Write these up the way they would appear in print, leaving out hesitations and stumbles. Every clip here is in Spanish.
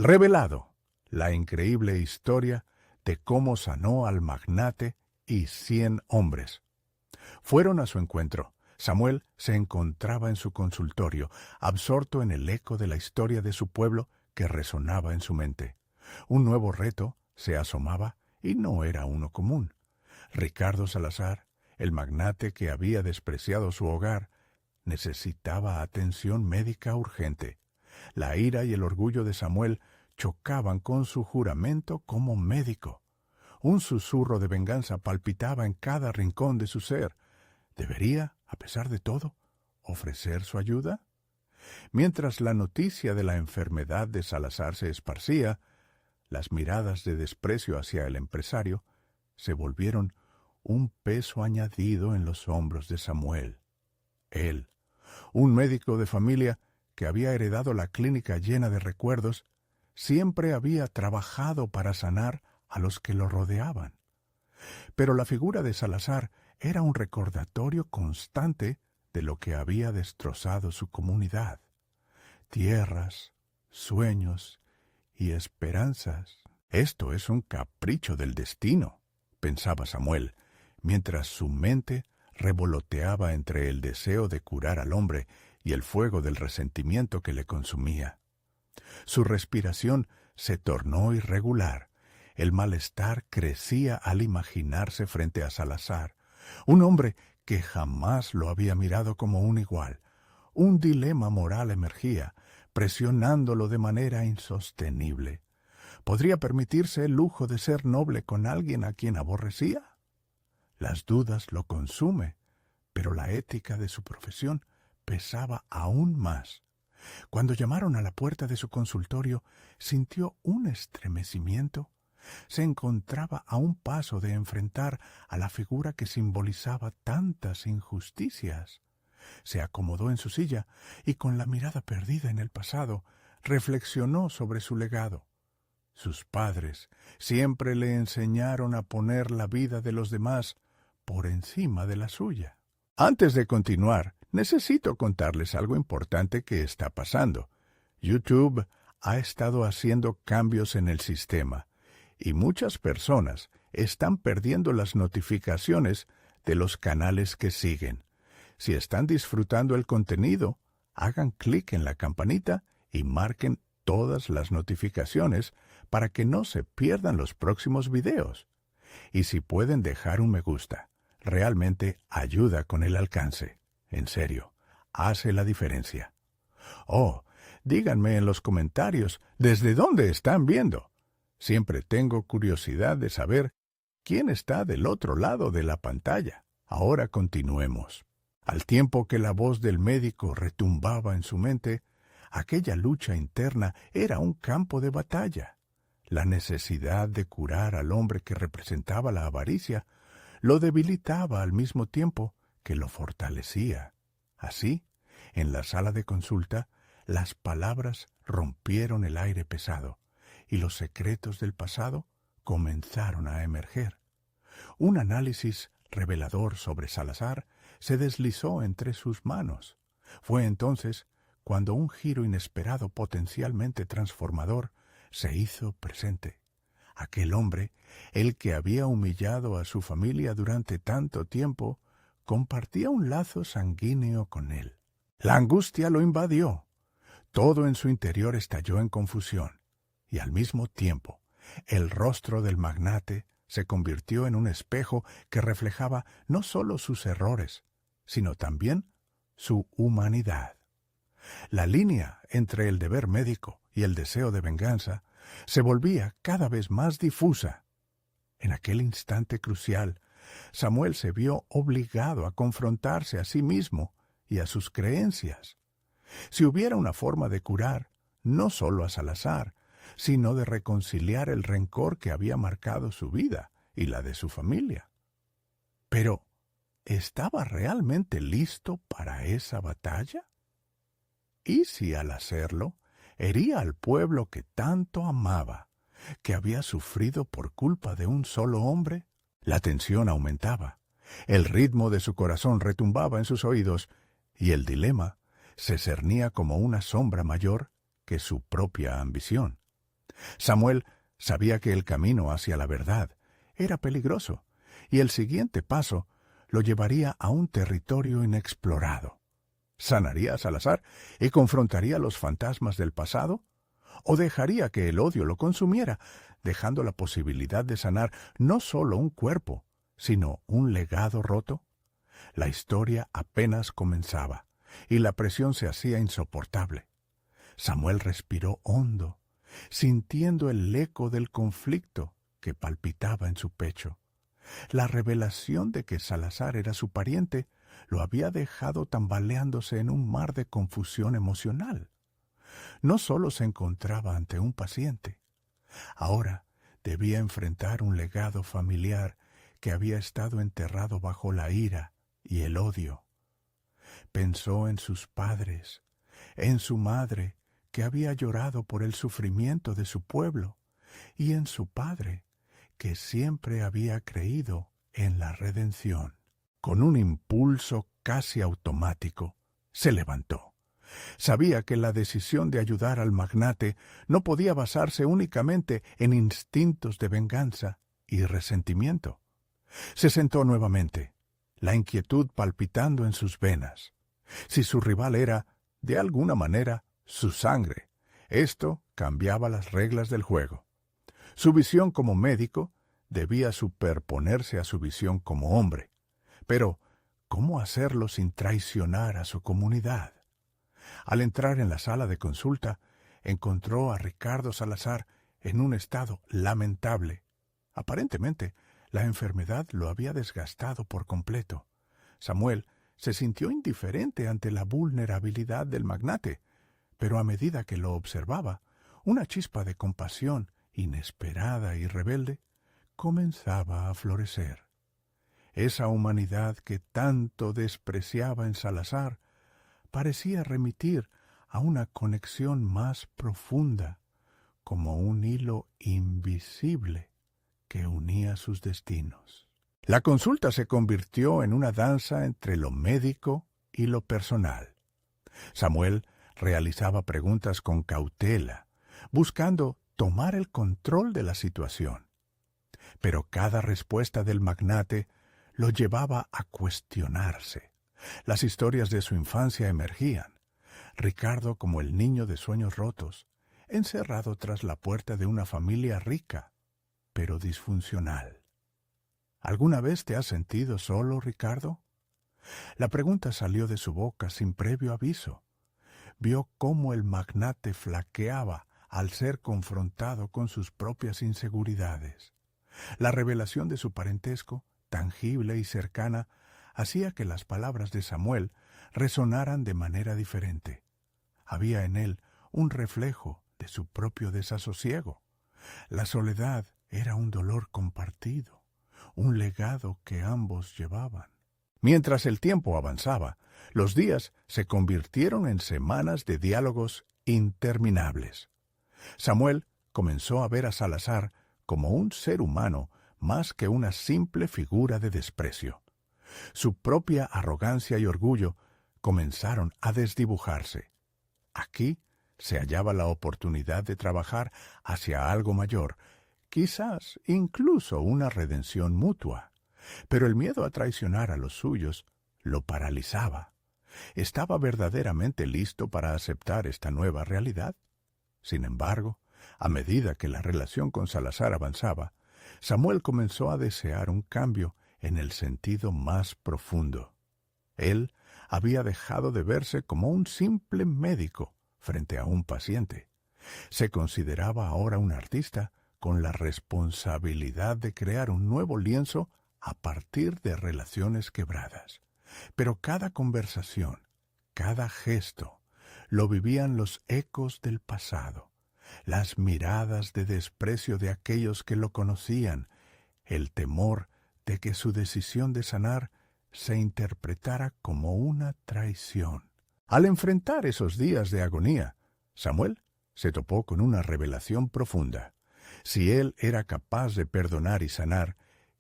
Revelado, la increíble historia de cómo sanó al magnate y 100 hombres. Fueron a su encuentro. Samuel se encontraba en su consultorio, absorto en el eco de la historia de su pueblo que resonaba en su mente. Un nuevo reto se asomaba y no era uno común. Ricardo Salazar, el magnate que había despreciado su hogar, necesitaba atención médica urgente. La ira y el orgullo de Samuel chocaban con su juramento como médico. Un susurro de venganza palpitaba en cada rincón de su ser. ¿Debería, a pesar de todo, ofrecer su ayuda? Mientras la noticia de la enfermedad de Salazar se esparcía, las miradas de desprecio hacia el empresario se volvieron un peso añadido en los hombros de Samuel. Él, un médico de familia que había heredado la clínica llena de recuerdos, siempre había trabajado para sanar a los que lo rodeaban. Pero la figura de Salazar era un recordatorio constante de lo que había destrozado su comunidad. Tierras, sueños y esperanzas. Esto es un capricho del destino, pensaba Samuel, mientras su mente revoloteaba entre el deseo de curar al hombre y el fuego del resentimiento que le consumía. Su respiración se tornó irregular. El malestar crecía al imaginarse frente a Salazar, un hombre que jamás lo había mirado como un igual. Un dilema moral emergía, presionándolo de manera insostenible. ¿Podría permitirse el lujo de ser noble con alguien a quien aborrecía? Las dudas lo consume, pero la ética de su profesión pesaba aún más. Cuando llamaron a la puerta de su consultorio, sintió un estremecimiento. Se encontraba a un paso de enfrentar a la figura que simbolizaba tantas injusticias. Se acomodó en su silla y, con la mirada perdida en el pasado, reflexionó sobre su legado. Sus padres siempre le enseñaron a poner la vida de los demás por encima de la suya. Antes de continuar, necesito contarles algo importante que está pasando. YouTube ha estado haciendo cambios en el sistema y muchas personas están perdiendo las notificaciones de los canales que siguen. Si están disfrutando el contenido, hagan clic en la campanita y marquen todas las notificaciones para que no se pierdan los próximos videos. Y si pueden dejar un me gusta, realmente ayuda con el alcance. En serio, hace la diferencia. Oh, díganme en los comentarios desde dónde están viendo. Siempre tengo curiosidad de saber quién está del otro lado de la pantalla. Ahora continuemos. Al tiempo que la voz del médico retumbaba en su mente, aquella lucha interna era un campo de batalla. La necesidad de curar al hombre que representaba la avaricia lo debilitaba al mismo tiempo que lo fortalecía. Así, en la sala de consulta, las palabras rompieron el aire pesado y los secretos del pasado comenzaron a emerger. Un análisis revelador sobre Salazar se deslizó entre sus manos. Fue entonces cuando un giro inesperado potencialmente transformador se hizo presente. Aquel hombre, el que había humillado a su familia durante tanto tiempo, compartía un lazo sanguíneo con él. La angustia lo invadió. Todo en su interior estalló en confusión, y al mismo tiempo, el rostro del magnate se convirtió en un espejo que reflejaba no solo sus errores, sino también su humanidad. La línea entre el deber médico y el deseo de venganza se volvía cada vez más difusa. En aquel instante crucial, Samuel se vio obligado a confrontarse a sí mismo y a sus creencias. Si hubiera una forma de curar, no solo a Salazar, sino de reconciliar el rencor que había marcado su vida y la de su familia. Pero, ¿estaba realmente listo para esa batalla? ¿Y si al hacerlo, hería al pueblo que tanto amaba, que había sufrido por culpa de un solo hombre? La tensión aumentaba, el ritmo de su corazón retumbaba en sus oídos, y el dilema se cernía como una sombra mayor que su propia ambición. Samuel sabía que el camino hacia la verdad era peligroso, y el siguiente paso lo llevaría a un territorio inexplorado. ¿Sanaría a Salazar y confrontaría los fantasmas del pasado? ¿O dejaría que el odio lo consumiera, dejando la posibilidad de sanar no solo un cuerpo, sino un legado roto? La historia apenas comenzaba, y la presión se hacía insoportable. Samuel respiró hondo, sintiendo el eco del conflicto que palpitaba en su pecho. La revelación de que Salazar era su pariente lo había dejado tambaleándose en un mar de confusión emocional. No solo se encontraba ante un paciente, ahora debía enfrentar un legado familiar que había estado enterrado bajo la ira y el odio. Pensó en sus padres, en su madre, que había llorado por el sufrimiento de su pueblo, y en su padre, que siempre había creído en la redención. Con un impulso casi automático, se levantó. Sabía que la decisión de ayudar al magnate no podía basarse únicamente en instintos de venganza y resentimiento. Se sentó nuevamente, la inquietud palpitando en sus venas. Si su rival era, de alguna manera, su sangre, esto cambiaba las reglas del juego. Su visión como médico debía superponerse a su visión como hombre. Pero, ¿cómo hacerlo sin traicionar a su comunidad? Al entrar en la sala de consulta, encontró a Ricardo Salazar en un estado lamentable. Aparentemente, la enfermedad lo había desgastado por completo. Samuel se sintió indiferente ante la vulnerabilidad del magnate, pero a medida que lo observaba, una chispa de compasión, inesperada y rebelde, comenzaba a florecer. Esa humanidad que tanto despreciaba en Salazar parecía remitir a una conexión más profunda, como un hilo invisible que unía sus destinos. La consulta se convirtió en una danza entre lo médico y lo personal. Samuel realizaba preguntas con cautela, buscando tomar el control de la situación. Pero cada respuesta del magnate lo llevaba a cuestionarse. Las historias de su infancia emergían. Ricardo como el niño de sueños rotos, encerrado tras la puerta de una familia rica, pero disfuncional. ¿Alguna vez te has sentido solo, Ricardo? La pregunta salió de su boca sin previo aviso. Vio cómo el magnate flaqueaba al ser confrontado con sus propias inseguridades. La revelación de su parentesco, tangible y cercana, hacía que las palabras de Samuel resonaran de manera diferente. Había en él un reflejo de su propio desasosiego. La soledad era un dolor compartido, un legado que ambos llevaban. Mientras el tiempo avanzaba, los días se convirtieron en semanas de diálogos interminables. Samuel comenzó a ver a Salazar como un ser humano más que una simple figura de desprecio. Su propia arrogancia y orgullo comenzaron a desdibujarse. Aquí se hallaba la oportunidad de trabajar hacia algo mayor, quizás incluso una redención mutua. Pero el miedo a traicionar a los suyos lo paralizaba. ¿Estaba verdaderamente listo para aceptar esta nueva realidad? Sin embargo, a medida que la relación con Salazar avanzaba, Samuel comenzó a desear un cambio en el sentido más profundo. Él había dejado de verse como un simple médico frente a un paciente. Se consideraba ahora un artista con la responsabilidad de crear un nuevo lienzo a partir de relaciones quebradas. Pero cada conversación, cada gesto, lo vivían los ecos del pasado, las miradas de desprecio de aquellos que lo conocían, el temor de que su decisión de sanar se interpretara como una traición. Al enfrentar esos días de agonía, Samuel se topó con una revelación profunda. Si él era capaz de perdonar y sanar,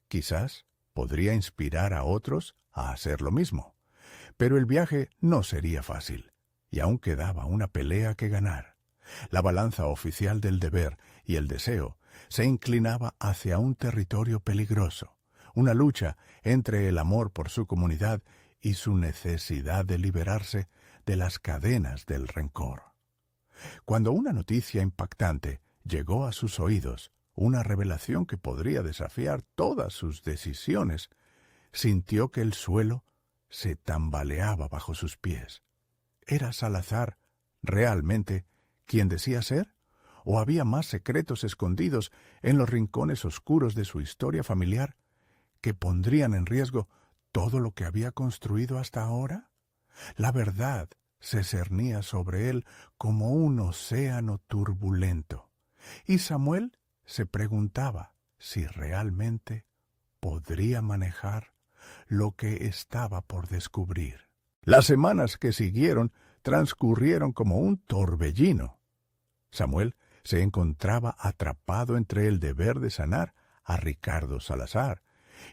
quizás podría inspirar a otros a hacer lo mismo. Pero el viaje no sería fácil, y aún quedaba una pelea que ganar. La balanza oficial del deber y el deseo se inclinaba hacia un territorio peligroso, una lucha entre el amor por su comunidad y su necesidad de liberarse de las cadenas del rencor. Cuando una noticia impactante llegó a sus oídos, una revelación que podría desafiar todas sus decisiones, sintió que el suelo se tambaleaba bajo sus pies. ¿Era Salazar realmente quien decía ser? ¿O había más secretos escondidos en los rincones oscuros de su historia familiar que pondrían en riesgo todo lo que había construido hasta ahora? La verdad se cernía sobre él como un océano turbulento, y Samuel se preguntaba si realmente podría manejar lo que estaba por descubrir. Las semanas que siguieron transcurrieron como un torbellino. Samuel se encontraba atrapado entre el deber de sanar a Ricardo Salazar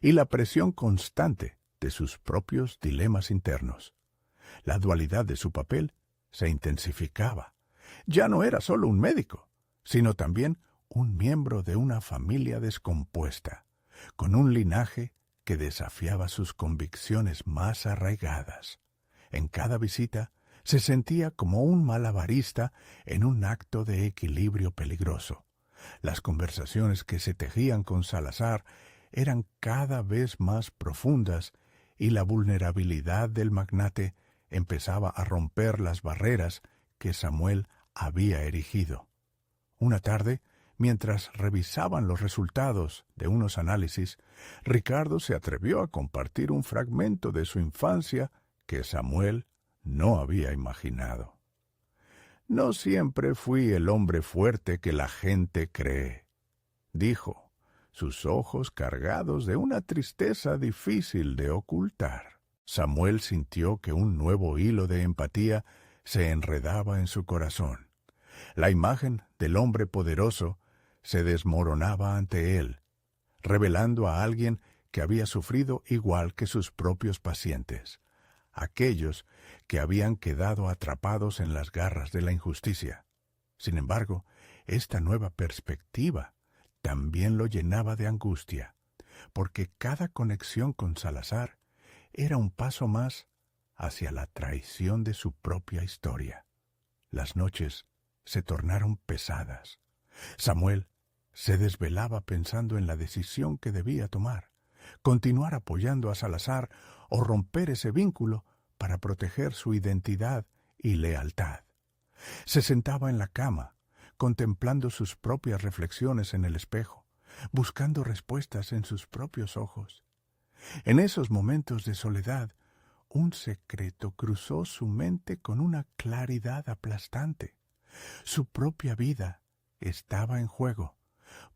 y la presión constante de sus propios dilemas internos. La dualidad de su papel se intensificaba. Ya no era solo un médico, sino también un miembro de una familia descompuesta, con un linaje que desafiaba sus convicciones más arraigadas. En cada visita se sentía como un malabarista en un acto de equilibrio peligroso. Las conversaciones que se tejían con Salazar eran cada vez más profundas y la vulnerabilidad del magnate empezaba a romper las barreras que Samuel había erigido. Una tarde, mientras revisaban los resultados de unos análisis, Ricardo se atrevió a compartir un fragmento de su infancia que Samuel no había imaginado. «No siempre fui el hombre fuerte que la gente cree», dijo, sus ojos cargados de una tristeza difícil de ocultar. Samuel sintió que un nuevo hilo de empatía se enredaba en su corazón. La imagen del hombre poderoso se desmoronaba ante él, revelando a alguien que había sufrido igual que sus propios pacientes, aquellos que habían quedado atrapados en las garras de la injusticia. Sin embargo, esta nueva perspectiva también lo llenaba de angustia, porque cada conexión con Salazar era un paso más hacia la traición de su propia historia. Las noches se tornaron pesadas. Samuel se desvelaba pensando en la decisión que debía tomar, continuar apoyando a Salazar o romper ese vínculo para proteger su identidad y lealtad. Se sentaba en la cama, contemplando sus propias reflexiones en el espejo, buscando respuestas en sus propios ojos. En esos momentos de soledad, un secreto cruzó su mente con una claridad aplastante. Su propia vida estaba en juego,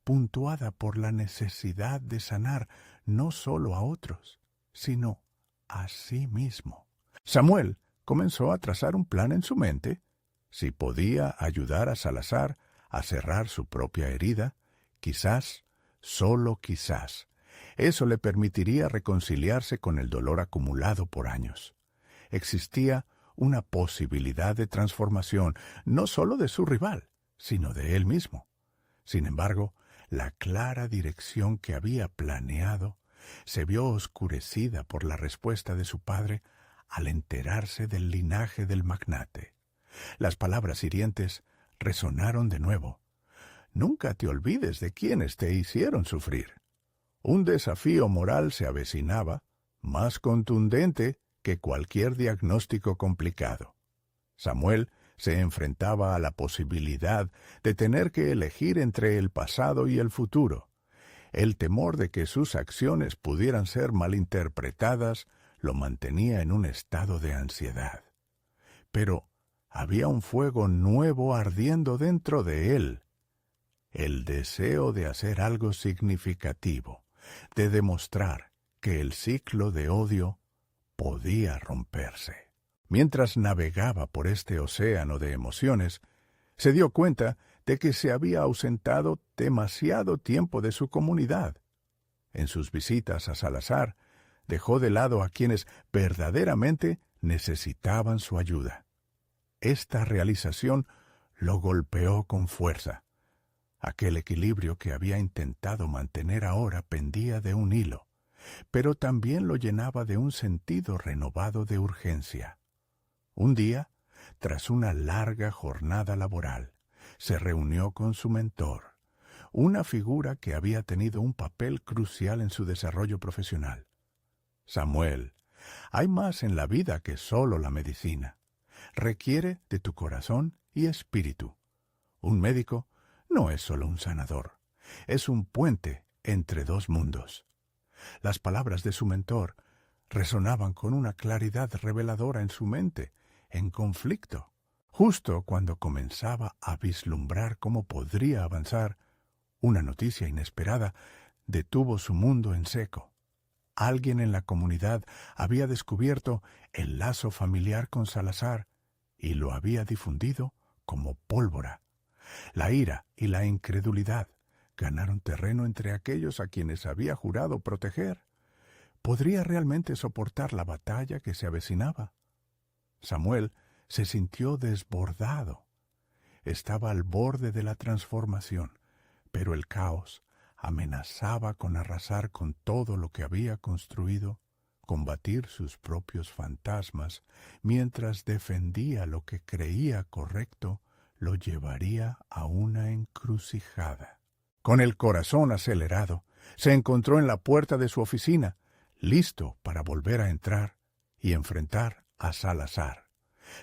puntuada por la necesidad de sanar no solo a otros, sino a sí mismo. Samuel comenzó a trazar un plan en su mente. Si podía ayudar a Salazar a cerrar su propia herida, quizás, solo quizás, eso le permitiría reconciliarse con el dolor acumulado por años. Existía una posibilidad de transformación, no solo de su rival, sino de él mismo. Sin embargo, la clara dirección que había planeado se vio oscurecida por la respuesta de su padre al enterarse del linaje del magnate. Las palabras hirientes resonaron de nuevo. «Nunca te olvides de quienes te hicieron sufrir». Un desafío moral se avecinaba, más contundente que cualquier diagnóstico complicado. Samuel se enfrentaba a la posibilidad de tener que elegir entre el pasado y el futuro. El temor de que sus acciones pudieran ser malinterpretadas lo mantenía en un estado de ansiedad. Pero había un fuego nuevo ardiendo dentro de él, el deseo de hacer algo significativo, de demostrar que el ciclo de odio podía romperse. Mientras navegaba por este océano de emociones, se dio cuenta de que se había ausentado demasiado tiempo de su comunidad. En sus visitas a Salazar, dejó de lado a quienes verdaderamente necesitaban su ayuda. Esta realización lo golpeó con fuerza. Aquel equilibrio que había intentado mantener ahora pendía de un hilo, pero también lo llenaba de un sentido renovado de urgencia. Un día, tras una larga jornada laboral, se reunió con su mentor, una figura que había tenido un papel crucial en su desarrollo profesional. Samuel, hay más en la vida que solo la medicina. Requiere de tu corazón y espíritu. Un médico no es solo un sanador, es un puente entre dos mundos. Las palabras de su mentor resonaban con una claridad reveladora en su mente, en conflicto. Justo cuando comenzaba a vislumbrar cómo podría avanzar, una noticia inesperada detuvo su mundo en seco. Alguien en la comunidad había descubierto el lazo familiar con Salazar y lo había difundido como pólvora. La ira y la incredulidad ganaron terreno entre aquellos a quienes había jurado proteger. ¿Podría realmente soportar la batalla que se avecinaba? Samuel se sintió desbordado. Estaba al borde de la transformación, pero el caos amenazaba con arrasar con todo lo que había construido, combatir sus propios fantasmas, mientras defendía lo que creía correcto, lo llevaría a una encrucijada. Con el corazón acelerado, se encontró en la puerta de su oficina, listo para volver a entrar y enfrentar a Salazar.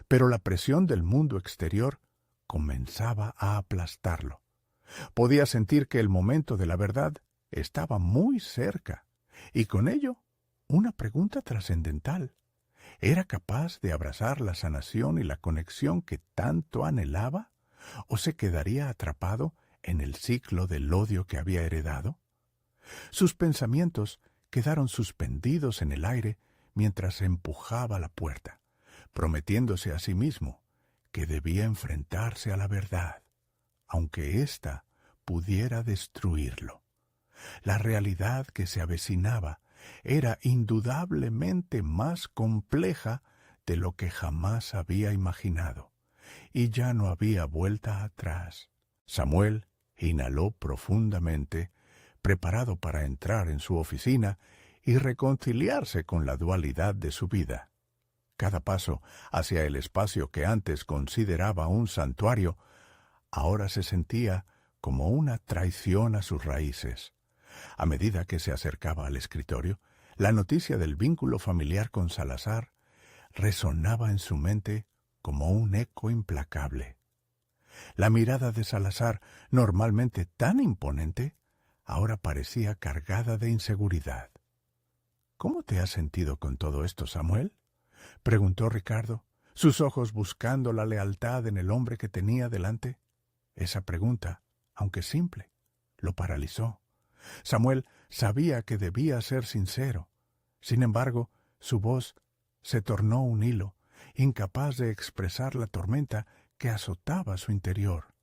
Pero la presión del mundo exterior comenzaba a aplastarlo. Podía sentir que el momento de la verdad estaba muy cerca, y con ello una pregunta trascendental. ¿Era capaz de abrazar la sanación y la conexión que tanto anhelaba? ¿O se quedaría atrapado en el ciclo del odio que había heredado? Sus pensamientos quedaron suspendidos en el aire mientras empujaba la puerta, prometiéndose a sí mismo que debía enfrentarse a la verdad, aunque ésta pudiera destruirlo. La realidad que se avecinaba era indudablemente más compleja de lo que jamás había imaginado, y ya no había vuelta atrás. Samuel inhaló profundamente, preparado para entrar en su oficina y reconciliarse con la dualidad de su vida. Cada paso hacia el espacio que antes consideraba un santuario, ahora se sentía como una traición a sus raíces. A medida que se acercaba al escritorio, la noticia del vínculo familiar con Salazar resonaba en su mente como un eco implacable. La mirada de Salazar, normalmente tan imponente, ahora parecía cargada de inseguridad. —¿Cómo te has sentido con todo esto, Samuel? —preguntó Ricardo, sus ojos buscando la lealtad en el hombre que tenía delante. Esa pregunta, aunque simple, lo paralizó. Samuel sabía que debía ser sincero. Sin embargo, su voz se tornó un hilo, incapaz de expresar la tormenta que azotaba su interior.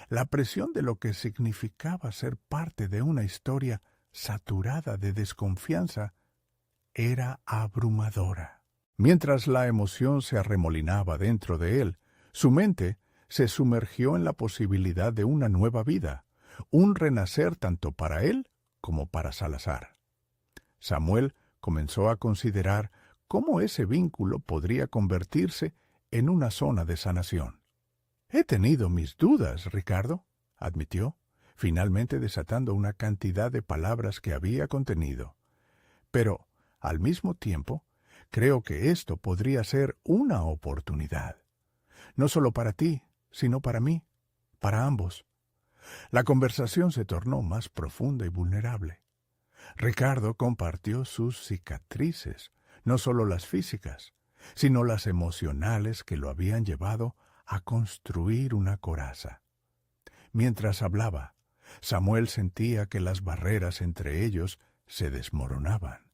La presión de lo que significaba ser parte de una historia saturada de desconfianza era abrumadora. Mientras la emoción se arremolinaba dentro de él, su mente se sumergió en la posibilidad de una nueva vida, un renacer tanto para él como para Salazar. Samuel comenzó a considerar cómo ese vínculo podría convertirse en una zona de sanación. —He tenido mis dudas, Ricardo —admitió, finalmente desatando una cantidad de palabras que había contenido—. Pero, al mismo tiempo, creo que esto podría ser una oportunidad. No solo para ti, sino para mí, para ambos. La conversación se tornó más profunda y vulnerable. Ricardo compartió sus cicatrices, no solo las físicas, sino las emocionales que lo habían llevado a construir una coraza. Mientras hablaba, Samuel sentía que las barreras entre ellos se desmoronaban,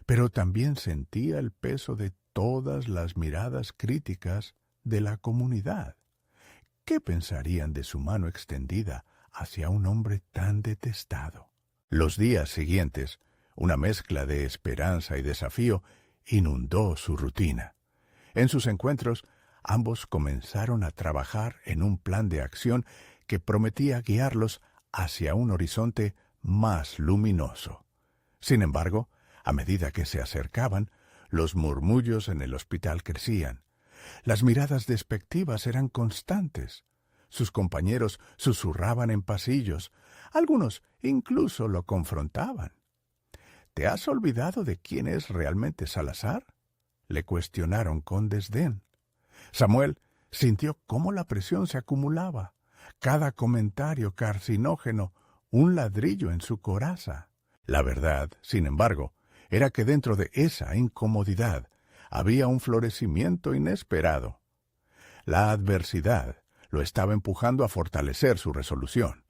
pero también sentía el peso de todas las miradas críticas de la comunidad. ¿Qué pensarían de su mano extendida hacia un hombre tan detestado? Los días siguientes, una mezcla de esperanza y desafío inundó su rutina. En sus encuentros, ambos comenzaron a trabajar en un plan de acción que prometía guiarlos hacia un horizonte más luminoso. Sin embargo, a medida que se acercaban, los murmullos en el hospital crecían. Las miradas despectivas eran constantes. Sus compañeros susurraban en pasillos. Algunos incluso lo confrontaban. ¿Te has olvidado de quién es realmente Salazar?, le cuestionaron con desdén. Samuel sintió cómo la presión se acumulaba. Cada comentario carcinógeno, un ladrillo en su coraza. La verdad, sin embargo, era que dentro de esa incomodidad había un florecimiento inesperado. La adversidad lo estaba empujando a fortalecer su resolución.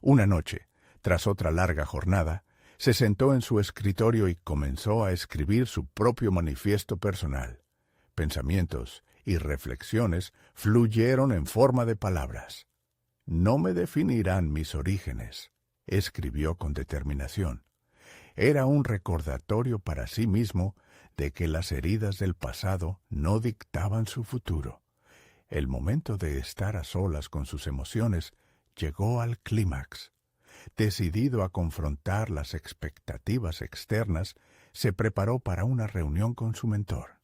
Una noche, tras otra larga jornada, se sentó en su escritorio y comenzó a escribir su propio manifiesto personal. Pensamientos y reflexiones fluyeron en forma de palabras. «No me definirán mis orígenes», escribió con determinación. Era un recordatorio para sí mismo de que las heridas del pasado no dictaban su futuro. El momento de estar a solas con sus emociones llegó al clímax. Decidido a confrontar las expectativas externas, se preparó para una reunión con su mentor.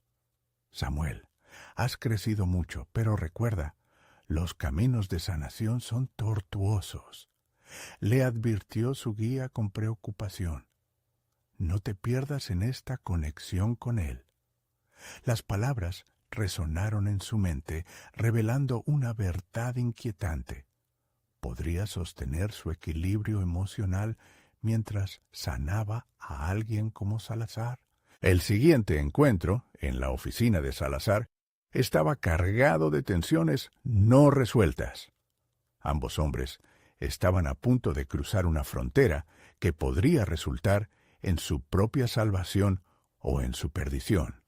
«Samuel, has crecido mucho, pero recuerda, los caminos de sanación son tortuosos», le advirtió su guía con preocupación. «No te pierdas en esta conexión con él». Las palabras resonaron en su mente, revelando una verdad inquietante. ¿Podría sostener su equilibrio emocional mientras sanaba a alguien como Salazar? El siguiente encuentro, en la oficina de Salazar, estaba cargado de tensiones no resueltas. Ambos hombres estaban a punto de cruzar una frontera que podría resultar en su propia salvación o en su perdición.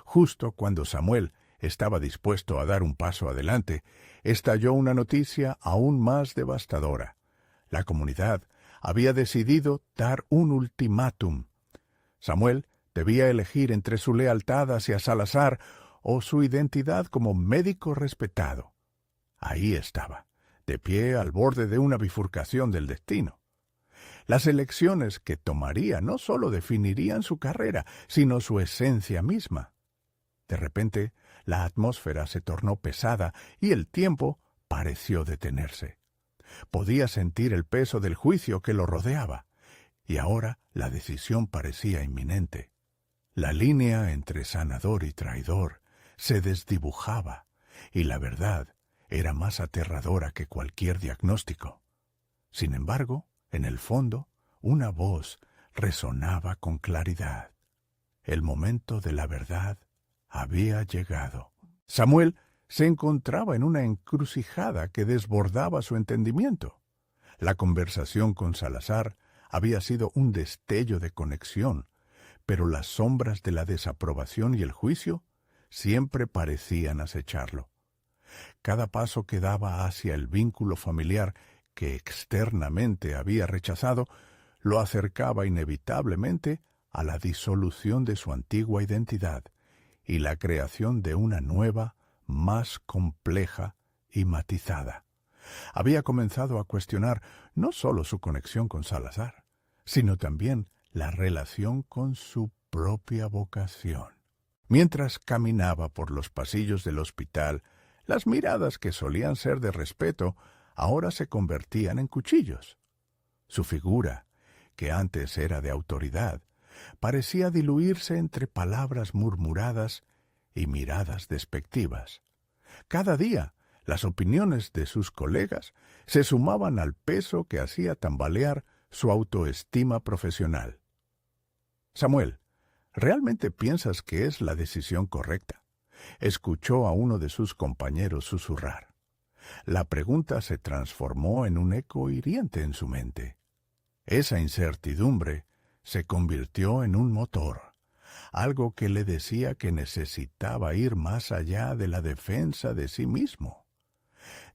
Justo cuando Samuel estaba dispuesto a dar un paso adelante, estalló una noticia aún más devastadora. La comunidad había decidido dar un ultimátum. Samuel debía elegir entre su lealtad hacia Salazar o su identidad como médico respetado. Ahí estaba, de pie al borde de una bifurcación del destino. Las elecciones que tomaría no solo definirían su carrera, sino su esencia misma. De repente, la atmósfera se tornó pesada y el tiempo pareció detenerse. Podía sentir el peso del juicio que lo rodeaba, y ahora la decisión parecía inminente. La línea entre sanador y traidor se desdibujaba, y la verdad era más aterradora que cualquier diagnóstico. Sin embargo, en el fondo, una voz resonaba con claridad. El momento de la verdad había llegado. Samuel se encontraba en una encrucijada que desbordaba su entendimiento. La conversación con Salazar había sido un destello de conexión, pero las sombras de la desaprobación y el juicio siempre parecían acecharlo. Cada paso que daba hacia el vínculo familiar que externamente había rechazado lo acercaba inevitablemente a la disolución de su antigua identidad y la creación de una nueva, más compleja y matizada. Había comenzado a cuestionar no solo su conexión con Salazar, sino también la relación con su propia vocación. Mientras caminaba por los pasillos del hospital, las miradas que solían ser de respeto ahora se convertían en cuchillos. Su figura, que antes era de autoridad, parecía diluirse entre palabras murmuradas y miradas despectivas. Cada día, las opiniones de sus colegas se sumaban al peso que hacía tambalear su autoestima profesional. «Samuel, ¿realmente piensas que es la decisión correcta?», escuchó a uno de sus compañeros susurrar. La pregunta se transformó en un eco hiriente en su mente. Esa incertidumbre se convirtió en un motor, algo que le decía que necesitaba ir más allá de la defensa de sí mismo.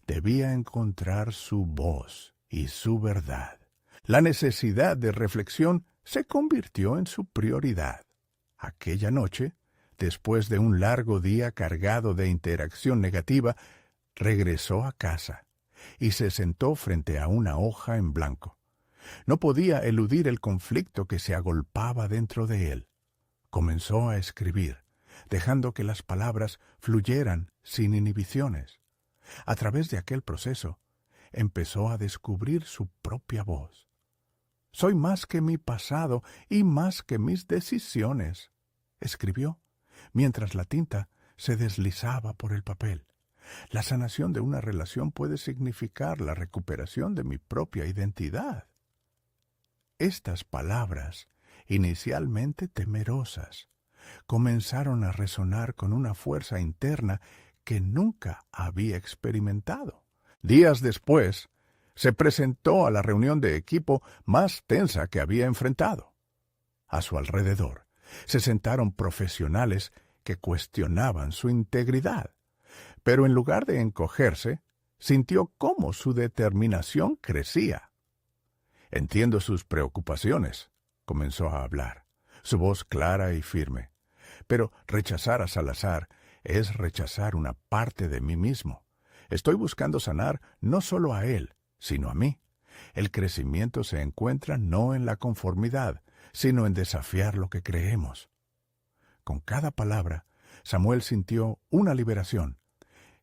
Debía encontrar su voz y su verdad. La necesidad de reflexión se convirtió en su prioridad. Aquella noche, después de un largo día cargado de interacción negativa, regresó a casa y se sentó frente a una hoja en blanco. No podía eludir el conflicto que se agolpaba dentro de él. Comenzó a escribir, dejando que las palabras fluyeran sin inhibiciones. A través de aquel proceso, empezó a descubrir su propia voz. «Soy más que mi pasado y más que mis decisiones», escribió, mientras la tinta se deslizaba por el papel. «La sanación de una relación puede significar la recuperación de mi propia identidad». Estas palabras, inicialmente temerosas, comenzaron a resonar con una fuerza interna que nunca había experimentado. Días después, se presentó a la reunión de equipo más tensa que había enfrentado. A su alrededor se sentaron profesionales que cuestionaban su integridad, pero en lugar de encogerse, sintió cómo su determinación crecía. «Entiendo sus preocupaciones», comenzó a hablar, su voz clara y firme. «Pero rechazar a Salazar es rechazar una parte de mí mismo. Estoy buscando sanar no solo a él, sino a mí. El crecimiento se encuentra no en la conformidad, sino en desafiar lo que creemos». Con cada palabra, Samuel sintió una liberación.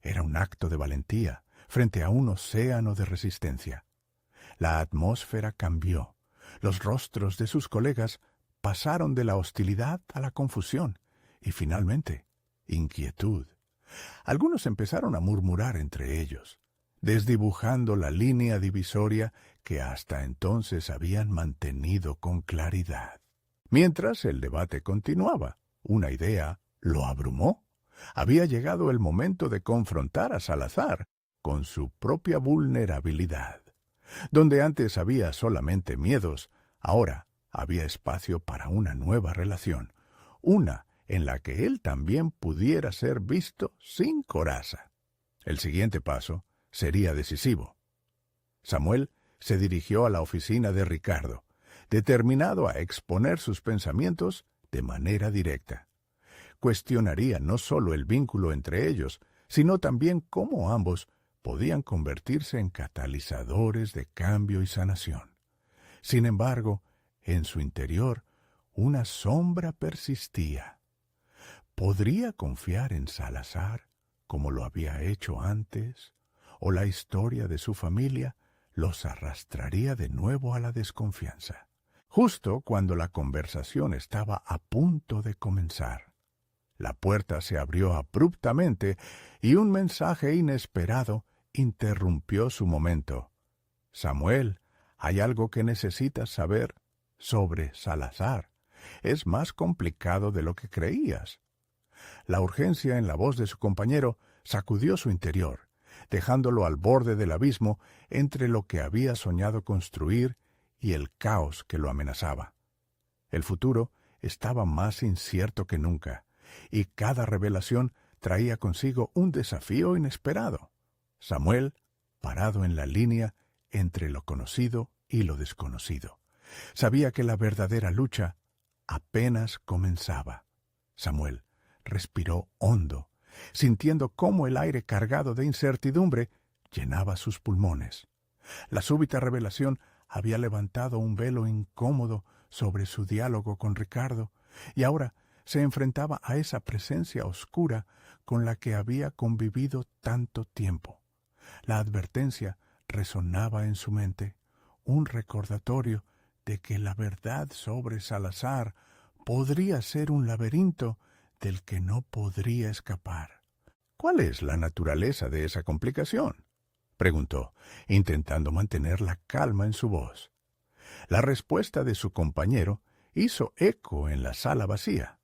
Era un acto de valentía frente a un océano de resistencia. La atmósfera cambió. Los rostros de sus colegas pasaron de la hostilidad a la confusión y, finalmente, inquietud. Algunos empezaron a murmurar entre ellos, desdibujando la línea divisoria que hasta entonces habían mantenido con claridad. Mientras el debate continuaba, una idea lo abrumó. Había llegado el momento de confrontar a Salazar con su propia vulnerabilidad. Donde antes había solamente miedos, ahora había espacio para una nueva relación, una en la que él también pudiera ser visto sin coraza. El siguiente paso sería decisivo. Samuel se dirigió a la oficina de Ricardo, determinado a exponer sus pensamientos de manera directa. Cuestionaría no solo el vínculo entre ellos, sino también cómo ambos podían convertirse en catalizadores de cambio y sanación. Sin embargo, en su interior, una sombra persistía. ¿Podría confiar en Salazar como lo había hecho antes? ¿O la historia de su familia los arrastraría de nuevo a la desconfianza? Justo cuando la conversación estaba a punto de comenzar, la puerta se abrió abruptamente y un mensaje inesperado interrumpió su momento. «Samuel, hay algo que necesitas saber sobre Salazar. Es más complicado de lo que creías». La urgencia en la voz de su compañero sacudió su interior, dejándolo al borde del abismo entre lo que había soñado construir y el caos que lo amenazaba. El futuro estaba más incierto que nunca, y cada revelación traía consigo un desafío inesperado. Samuel, parado en la línea entre lo conocido y lo desconocido, sabía que la verdadera lucha apenas comenzaba. Samuel respiró hondo, sintiendo cómo el aire cargado de incertidumbre llenaba sus pulmones. La súbita revelación había levantado un velo incómodo sobre su diálogo con Ricardo, y ahora se enfrentaba a esa presencia oscura con la que había convivido tanto tiempo. La advertencia resonaba en su mente, un recordatorio de que la verdad sobre Salazar podría ser un laberinto del que no podría escapar. «¿Cuál es la naturaleza de esa complicación?», preguntó, intentando mantener la calma en su voz. La respuesta de su compañero hizo eco en la sala vacía.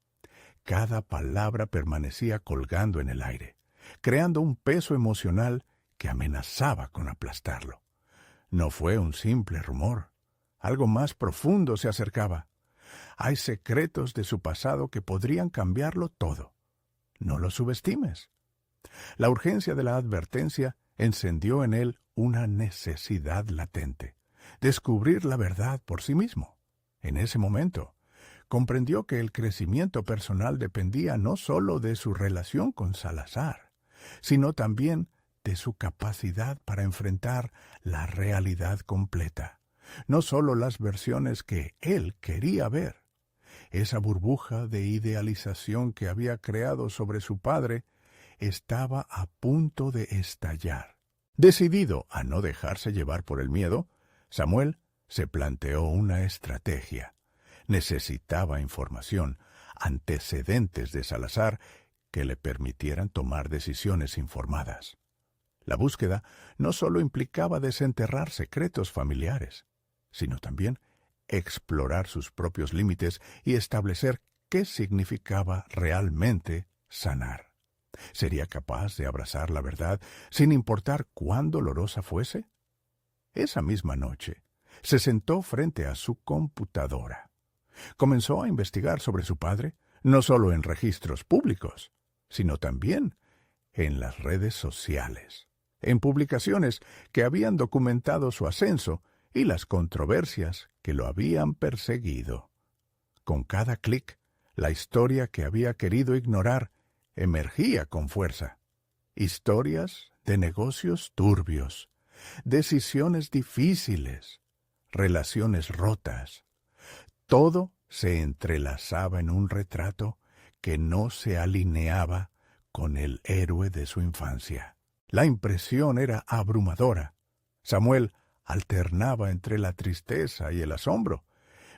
Cada palabra permanecía colgando en el aire, creando un peso emocional que amenazaba con aplastarlo. No fue un simple rumor. Algo más profundo se acercaba. Hay secretos de su pasado que podrían cambiarlo todo. No lo subestimes. La urgencia de la advertencia encendió en él una necesidad latente: descubrir la verdad por sí mismo. En ese momento, comprendió que el crecimiento personal dependía no solo de su relación con Salazar, sino también de su capacidad para enfrentar la realidad completa, no solo las versiones que él quería ver. Esa burbuja de idealización que había creado sobre su padre estaba a punto de estallar. Decidido a no dejarse llevar por el miedo, Samuel se planteó una estrategia. Necesitaba información, antecedentes de Salazar que le permitieran tomar decisiones informadas. La búsqueda no solo implicaba desenterrar secretos familiares, sino también explorar sus propios límites y establecer qué significaba realmente sanar. ¿Sería capaz de abrazar la verdad sin importar cuán dolorosa fuese? Esa misma noche, se sentó frente a su computadora. Comenzó a investigar sobre su padre, no solo en registros públicos, sino también en las redes sociales, en publicaciones que habían documentado su ascenso y las controversias que lo habían perseguido. Con cada clic, la historia que había querido ignorar emergía con fuerza. Historias de negocios turbios, decisiones difíciles, relaciones rotas. Todo se entrelazaba en un retrato que no se alineaba con el héroe de su infancia. La impresión era abrumadora. Samuel alternaba entre la tristeza y el asombro.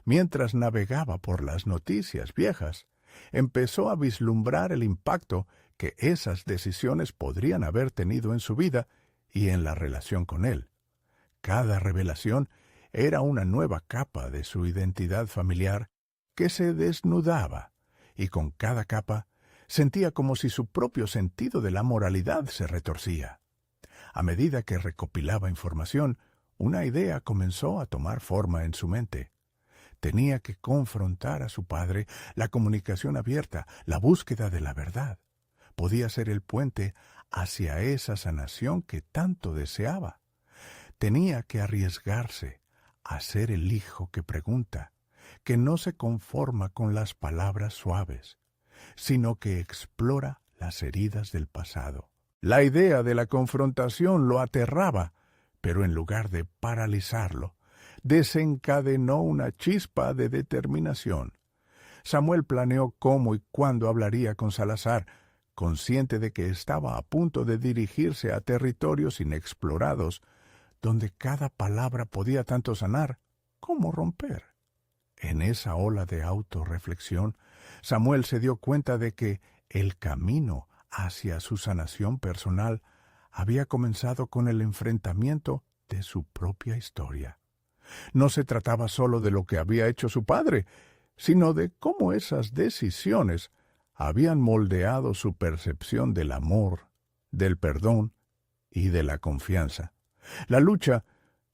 Mientras navegaba por las noticias viejas, empezó a vislumbrar el impacto que esas decisiones podrían haber tenido en su vida y en la relación con él. Cada revelación era una nueva capa de su identidad familiar que se desnudaba, y con cada capa sentía como si su propio sentido de la moralidad se retorcía. A medida que recopilaba información, una idea comenzó a tomar forma en su mente. Tenía que confrontar a su padre, la comunicación abierta, la búsqueda de la verdad. Podía ser el puente hacia esa sanación que tanto deseaba. Tenía que arriesgarse a ser el hijo que pregunta, que no se conforma con las palabras suaves, sino que explora las heridas del pasado. La idea de la confrontación lo aterraba, pero en lugar de paralizarlo, desencadenó una chispa de determinación. Samuel planeó cómo y cuándo hablaría con Salazar, consciente de que estaba a punto de dirigirse a territorios inexplorados, donde cada palabra podía tanto sanar como romper. En esa ola de autorreflexión, Samuel se dio cuenta de que el camino hacia su sanación personal había comenzado con el enfrentamiento de su propia historia. No se trataba solo de lo que había hecho su padre, sino de cómo esas decisiones habían moldeado su percepción del amor, del perdón y de la confianza. La lucha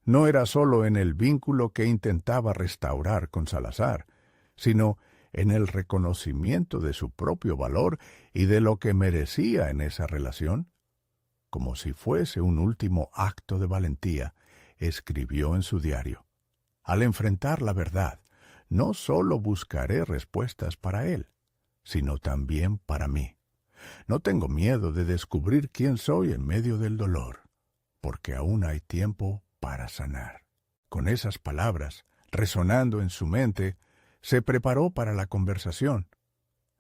no era solo en el vínculo que intentaba restaurar con Salazar, sino en el reconocimiento de su propio valor y de lo que merecía en esa relación. Como si fuese un último acto de valentía, escribió en su diario: «Al enfrentar la verdad, no solo buscaré respuestas para él, sino también para mí. No tengo miedo de descubrir quién soy en medio del dolor, porque aún hay tiempo para sanar». Con esas palabras, resonando en su mente, se preparó para la conversación.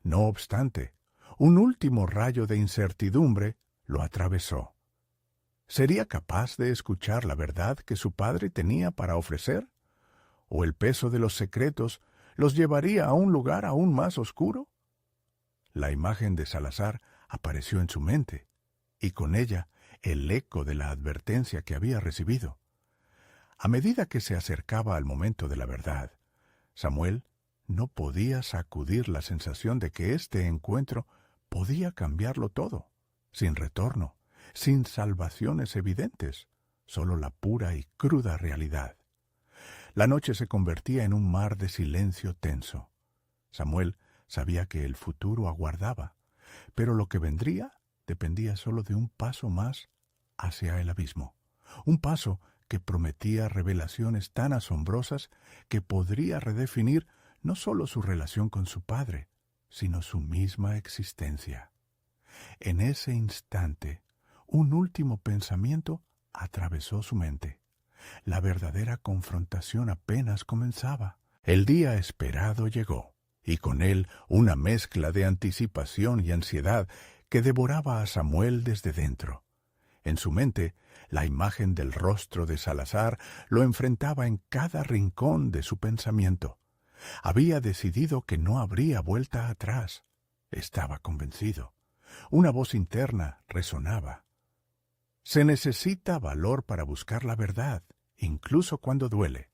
No obstante, un último rayo de incertidumbre lo atravesó. ¿Sería capaz de escuchar la verdad que su padre tenía para ofrecer? ¿O el peso de los secretos los llevaría a un lugar aún más oscuro? La imagen de Salazar apareció en su mente, y con ella el eco de la advertencia que había recibido. A medida que se acercaba al momento de la verdad, Samuel no podía sacudir la sensación de que este encuentro podía cambiarlo todo, sin retorno, sin salvaciones evidentes, solo la pura y cruda realidad. La noche se convertía en un mar de silencio tenso. Samuel sabía que el futuro aguardaba, pero lo que vendría dependía solo de un paso más hacia el abismo, un paso que prometía revelaciones tan asombrosas que podría redefinir no solo su relación con su padre, sino su misma existencia. En ese instante, Un último pensamiento atravesó su mente. La verdadera confrontación apenas comenzaba. El día esperado llegó, y con él una mezcla de anticipación y ansiedad que devoraba a Samuel desde dentro. En su mente, la imagen del rostro de Salazar lo enfrentaba en cada rincón de su pensamiento. Había decidido que no habría vuelta atrás. Estaba convencido. Una voz interna resonaba. Se necesita valor para buscar la verdad, incluso cuando duele.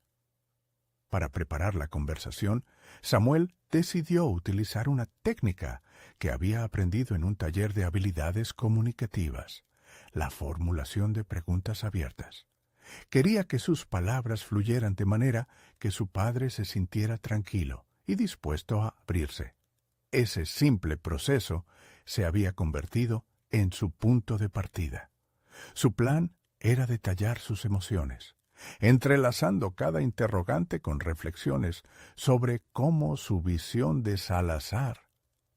Para preparar la conversación, Samuel decidió utilizar una técnica que había aprendido en un taller de habilidades comunicativas, la formulación de preguntas abiertas. Quería que sus palabras fluyeran de manera que su padre se sintiera tranquilo y dispuesto a abrirse. Ese simple proceso se había convertido en su punto de partida. Su plan era detallar sus emociones, entrelazando cada interrogante con reflexiones sobre cómo su visión de Salazar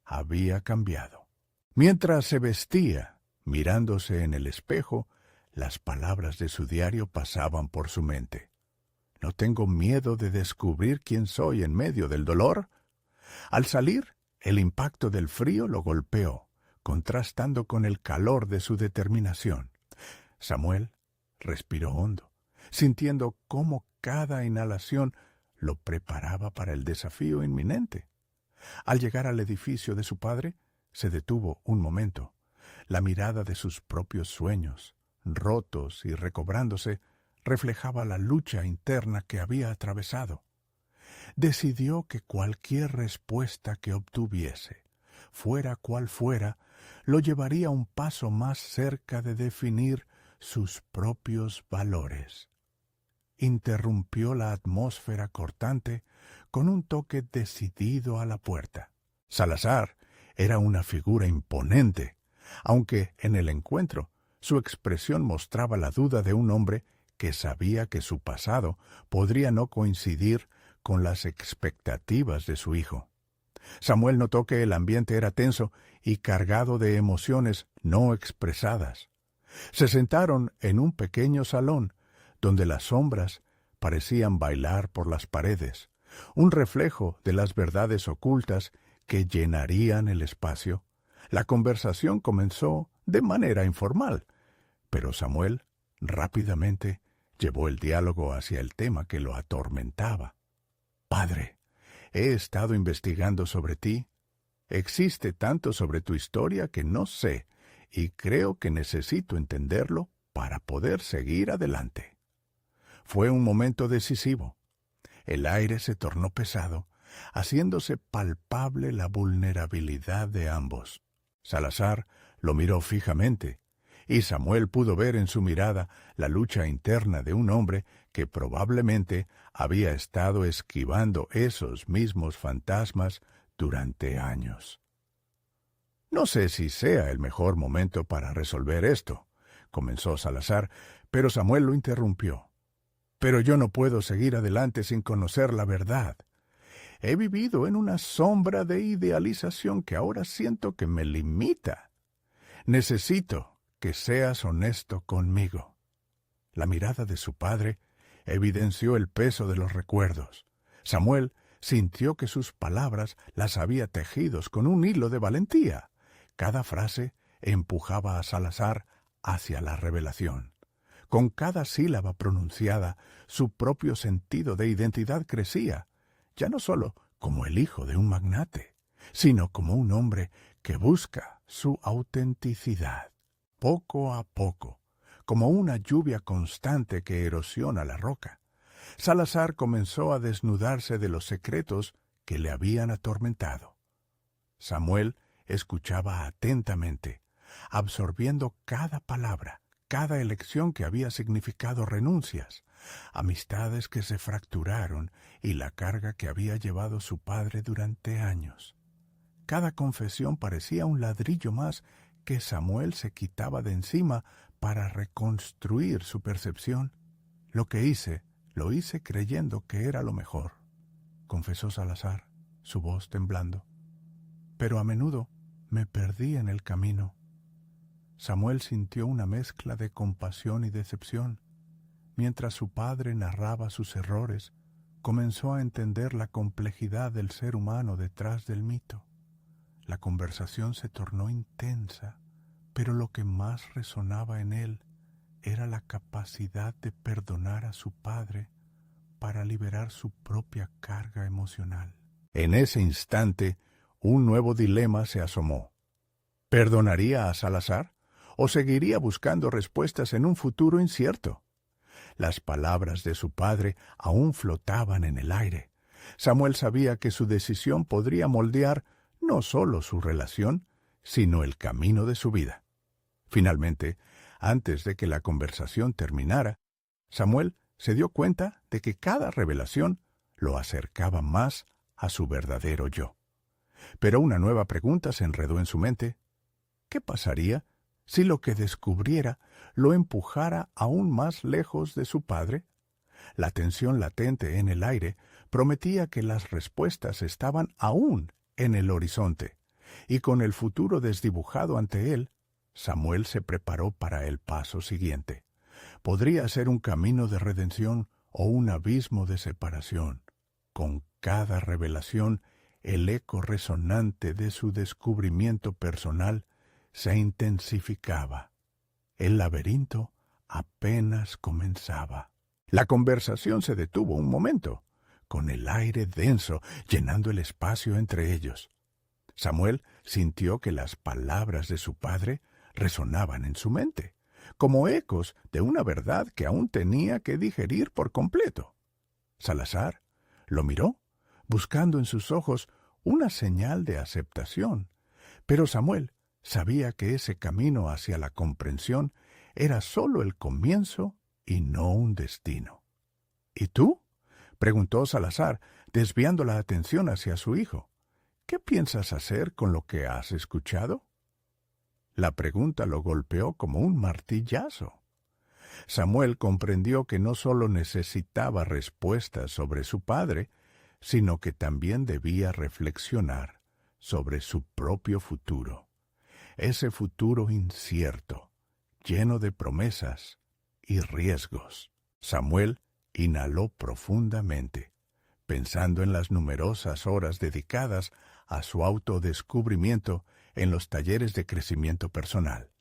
había cambiado. Mientras se vestía, mirándose en el espejo, las palabras de su diario pasaban por su mente. ¿No tengo miedo de descubrir quién soy en medio del dolor? Al salir, el impacto del frío lo golpeó, contrastando con el calor de su determinación. Samuel respiró hondo, sintiendo cómo cada inhalación lo preparaba para el desafío inminente. Al llegar al edificio de su padre, se detuvo un momento. La mirada de sus propios sueños, rotos y recobrándose, reflejaba la lucha interna que había atravesado. Decidió que cualquier respuesta que obtuviese, fuera cual fuera, lo llevaría un paso más cerca de definir sus propios valores. Interrumpió la atmósfera cortante con un toque decidido a la puerta. Salazar era una figura imponente, aunque en el encuentro su expresión mostraba la duda de un hombre que sabía que su pasado podría no coincidir con las expectativas de su hijo. Samuel notó que el ambiente era tenso y cargado de emociones no expresadas. Se sentaron en un pequeño salón, donde las sombras parecían bailar por las paredes, un reflejo de las verdades ocultas que llenarían el espacio. La conversación comenzó de manera informal, pero Samuel rápidamente llevó el diálogo hacia el tema que lo atormentaba. «Padre, he estado investigando sobre ti. Existe tanto sobre tu historia que no sé, y creo que necesito entenderlo para poder seguir adelante». Fue un momento decisivo. El aire se tornó pesado, haciéndose palpable la vulnerabilidad de ambos. Salazar lo miró fijamente, y Samuel pudo ver en su mirada la lucha interna de un hombre que probablemente había estado esquivando esos mismos fantasmas durante años. «No sé si sea el mejor momento para resolver esto», comenzó Salazar, pero Samuel lo interrumpió. «Pero yo no puedo seguir adelante sin conocer la verdad. He vivido en una sombra de idealización que ahora siento que me limita. Necesito que seas honesto conmigo». La mirada de su padre evidenció el peso de los recuerdos. Samuel sintió que sus palabras las había tejidos con un hilo de valentía. Cada frase empujaba a Salazar hacia la revelación. Con cada sílaba pronunciada, su propio sentido de identidad crecía, ya no solo como el hijo de un magnate, sino como un hombre que busca su autenticidad. Poco a poco, como una lluvia constante que erosiona la roca, Salazar comenzó a desnudarse de los secretos que le habían atormentado. Samuel escuchaba atentamente, absorbiendo cada palabra, cada elección que había significado renuncias, amistades que se fracturaron y la carga que había llevado su padre durante años. Cada confesión parecía un ladrillo más que Samuel se quitaba de encima para reconstruir su percepción. «Lo que hice, lo hice creyendo que era lo mejor», confesó Salazar, su voz temblando. «Pero a menudo me perdí en el camino». Samuel sintió una mezcla de compasión y decepción. Mientras su padre narraba sus errores, comenzó a entender la complejidad del ser humano detrás del mito. La conversación se tornó intensa, pero lo que más resonaba en él era la capacidad de perdonar a su padre para liberar su propia carga emocional. En ese instante, un nuevo dilema se asomó. ¿Perdonaría a Salazar o seguiría buscando respuestas en un futuro incierto? Las palabras de su padre aún flotaban en el aire. Samuel sabía que su decisión podría moldear no solo su relación, sino el camino de su vida. Finalmente, antes de que la conversación terminara, Samuel se dio cuenta de que cada revelación lo acercaba más a su verdadero yo. Pero una nueva pregunta se enredó en su mente. ¿Qué pasaría si lo que descubriera lo empujara aún más lejos de su padre? La tensión latente en el aire prometía que las respuestas estaban aún en el horizonte, y con el futuro desdibujado ante él, Samuel se preparó para el paso siguiente. Podría ser un camino de redención o un abismo de separación. Con cada revelación, el eco resonante de su descubrimiento personal se intensificaba. El laberinto apenas comenzaba. La conversación se detuvo un momento, con el aire denso llenando el espacio entre ellos. Samuel sintió que las palabras de su padre resonaban en su mente, como ecos de una verdad que aún tenía que digerir por completo. Salazar lo miró, buscando en sus ojos una señal de aceptación, pero Samuel sabía que ese camino hacia la comprensión era solo el comienzo y no un destino. ¿Y tú?, preguntó Salazar, desviando la atención hacia su hijo. ¿Qué piensas hacer con lo que has escuchado? La pregunta lo golpeó como un martillazo. Samuel comprendió que no solo necesitaba respuestas sobre su padre, sino que también debía reflexionar sobre su propio futuro. Ese futuro incierto, lleno de promesas y riesgos. Samuel inhaló profundamente, pensando en las numerosas horas dedicadas a su autodescubrimiento en los talleres de crecimiento personal.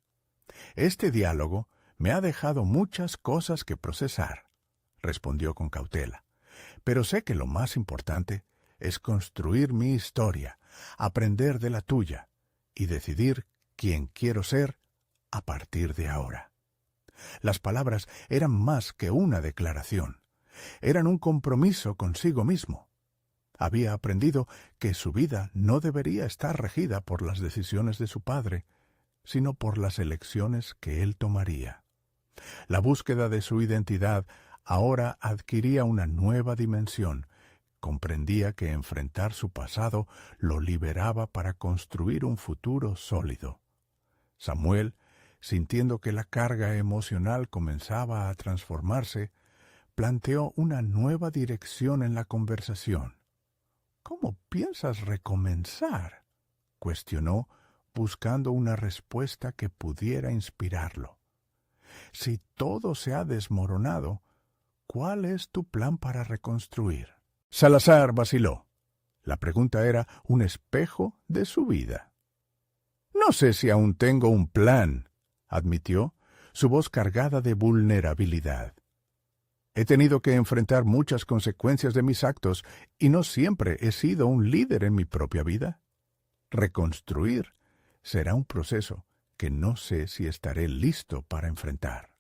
Este diálogo me ha dejado muchas cosas que procesar, respondió con cautela, pero sé que lo más importante es construir mi historia, aprender de la tuya y decidir quién quiero ser a partir de ahora. Las palabras eran más que una declaración, eran un compromiso consigo mismo. Había aprendido que su vida no debería estar regida por las decisiones de su padre, sino por las elecciones que él tomaría. La búsqueda de su identidad ahora adquiría una nueva dimensión. Comprendía que enfrentar su pasado lo liberaba para construir un futuro sólido. Samuel, sintiendo que la carga emocional comenzaba a transformarse, planteó una nueva dirección en la conversación. ¿Cómo piensas recomenzar?, cuestionó, buscando una respuesta que pudiera inspirarlo. Si todo se ha desmoronado, ¿cuál es tu plan para reconstruir? Salazar vaciló. La pregunta era un espejo de su vida. No sé si aún tengo un plan, admitió, su voz cargada de vulnerabilidad. He tenido que enfrentar muchas consecuencias de mis actos y no siempre he sido un líder en mi propia vida. Reconstruir será un proceso que no sé si estaré listo para enfrentar.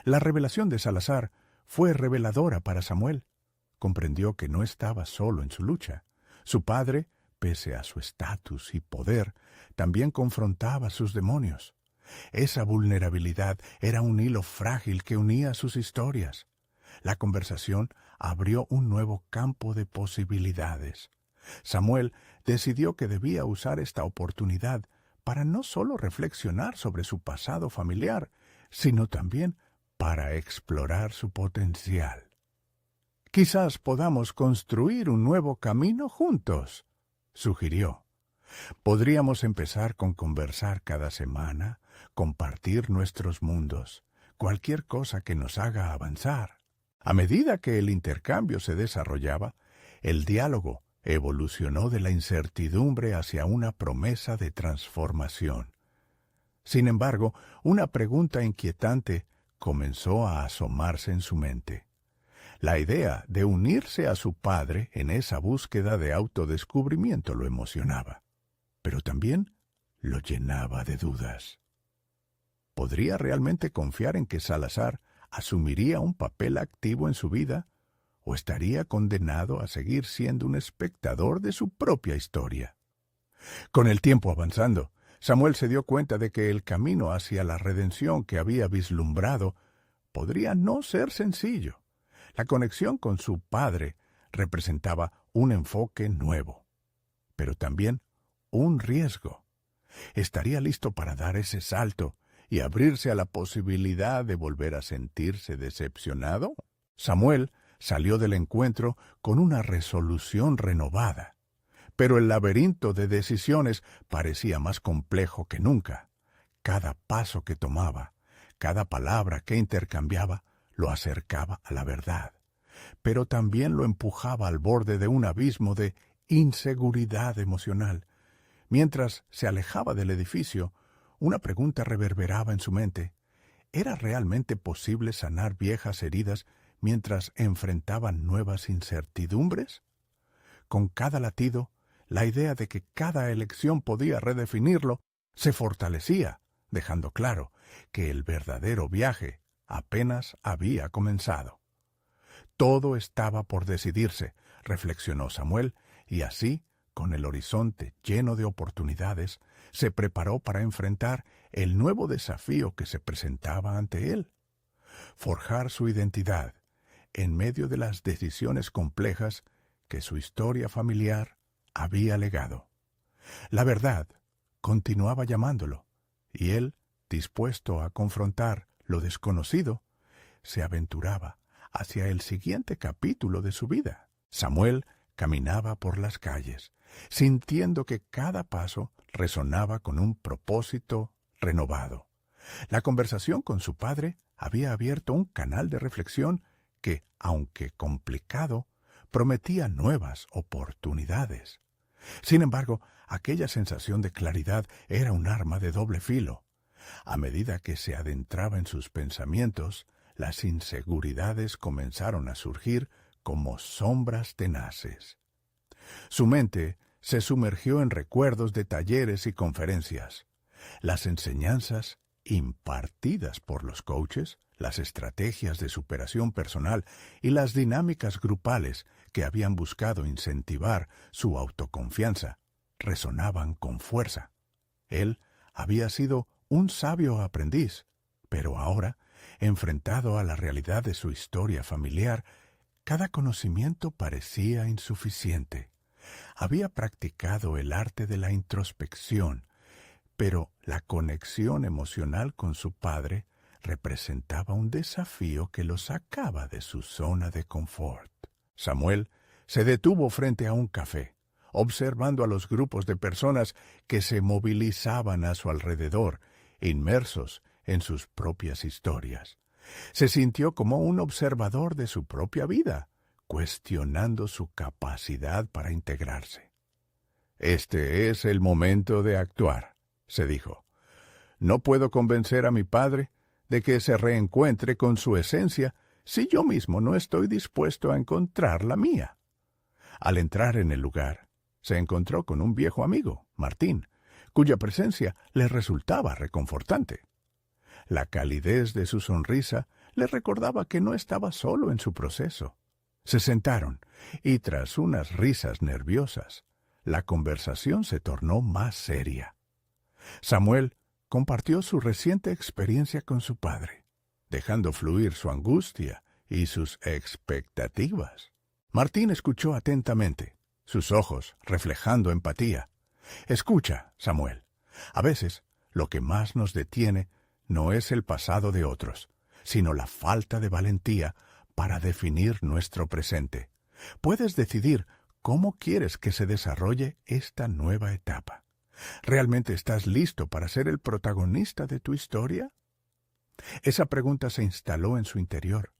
La revelación de Salazar fue reveladora para Samuel. Comprendió que no estaba solo en su lucha. Su padre, pese a su estatus y poder, también confrontaba sus demonios. Esa vulnerabilidad era un hilo frágil que unía sus historias. La conversación abrió un nuevo campo de posibilidades. Samuel decidió que debía usar esta oportunidad para no solo reflexionar sobre su pasado familiar, sino también para explorar su potencial. Quizás podamos construir un nuevo camino juntos, sugirió. Podríamos empezar con conversar cada semana, compartir nuestros mundos, cualquier cosa que nos haga avanzar. A medida que el intercambio se desarrollaba, el diálogo evolucionó de la incertidumbre hacia una promesa de transformación. Sin embargo, una pregunta inquietante comenzó a asomarse en su mente. La idea de unirse a su padre en esa búsqueda de autodescubrimiento lo emocionaba, pero también lo llenaba de dudas. ¿Podría realmente confiar en que Salazar asumiría un papel activo en su vida o estaría condenado a seguir siendo un espectador de su propia historia? Con el tiempo avanzando, Samuel se dio cuenta de que el camino hacia la redención que había vislumbrado podría no ser sencillo. La conexión con su padre representaba un enfoque nuevo, pero también un riesgo. ¿Estaría listo para dar ese salto y abrirse a la posibilidad de volver a sentirse decepcionado? Samuel salió del encuentro con una resolución renovada, pero el laberinto de decisiones parecía más complejo que nunca. Cada paso que tomaba, cada palabra que intercambiaba, lo acercaba a la verdad, pero también lo empujaba al borde de un abismo de inseguridad emocional. Mientras se alejaba del edificio, una pregunta reverberaba en su mente. ¿Era realmente posible sanar viejas heridas mientras enfrentaban nuevas incertidumbres? Con cada latido, la idea de que cada elección podía redefinirlo se fortalecía, dejando claro que el verdadero viaje apenas había comenzado. Todo estaba por decidirse, reflexionó Samuel, y así, con el horizonte lleno de oportunidades, se preparó para enfrentar el nuevo desafío que se presentaba ante él. Forjar su identidad en medio de las decisiones complejas que su historia familiar había legado. La verdad continuaba llamándolo, y él, dispuesto a confrontar lo desconocido, se aventuraba hacia el siguiente capítulo de su vida. Samuel caminaba por las calles, sintiendo que cada paso resonaba con un propósito renovado. La conversación con su padre había abierto un canal de reflexión que, aunque complicado, prometía nuevas oportunidades. Sin embargo, aquella sensación de claridad era un arma de doble filo. A medida que se adentraba en sus pensamientos, las inseguridades comenzaron a surgir como sombras tenaces. Su mente se sumergió en recuerdos de talleres y conferencias. Las enseñanzas impartidas por los coaches, las estrategias de superación personal y las dinámicas grupales que habían buscado incentivar su autoconfianza resonaban con fuerza. Él había sido un sabio aprendiz, pero ahora, enfrentado a la realidad de su historia familiar, cada conocimiento parecía insuficiente. Había practicado el arte de la introspección, pero la conexión emocional con su padre representaba un desafío que lo sacaba de su zona de confort. Samuel se detuvo frente a un café, observando a los grupos de personas que se movilizaban a su alrededor, inmersos en sus propias historias. Se sintió como un observador de su propia vida, cuestionando su capacidad para integrarse. «Este es el momento de actuar», se dijo. «No puedo convencer a mi padre de que se reencuentre con su esencia si yo mismo no estoy dispuesto a encontrar la mía». Al entrar en el lugar, se encontró con un viejo amigo, Martín, cuya presencia le resultaba reconfortante. La calidez de su sonrisa le recordaba que no estaba solo en su proceso. Se sentaron, y tras unas risas nerviosas, la conversación se tornó más seria. Samuel compartió su reciente experiencia con su padre, dejando fluir su angustia y sus expectativas. Martín escuchó atentamente, sus ojos reflejando empatía. «Escucha, Samuel. A veces, lo que más nos detiene no es el pasado de otros, sino la falta de valentía para definir nuestro presente. Puedes decidir cómo quieres que se desarrolle esta nueva etapa. ¿Realmente estás listo para ser el protagonista de tu historia? Esa pregunta se instaló en su interior.